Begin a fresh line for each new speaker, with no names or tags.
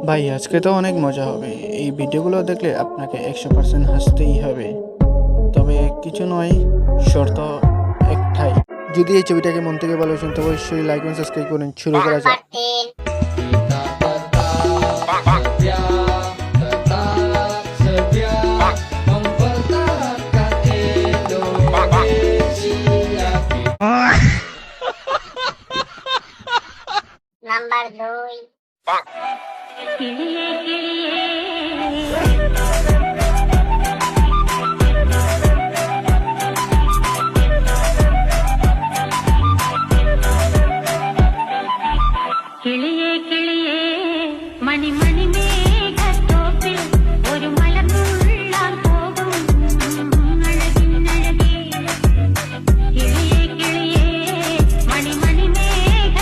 ভাই আজকে তো অনেক মজা হবে। এই ভিডিওগুলো দেখলে আপনাকে 100% হাসতেই হবে। তবে কিছু নয়, শর্ত একটাই। যদি এই ছবিটাকে মন থেকে ভালোবাসেন তবে অবশ্যই লাইক এবং সাবস্ক্রাইব করুন। শুরু করা যাক।
নাম্বার 2।
കിളിയേ കിളിയേ മണി മണി മേഘത്തോപ്പിൽ ഒരു മലർന്നുള്ളാൻ പോകും അഴകിനഴകേ കിളിയേ കിളിയേ മണി മണി മേഘ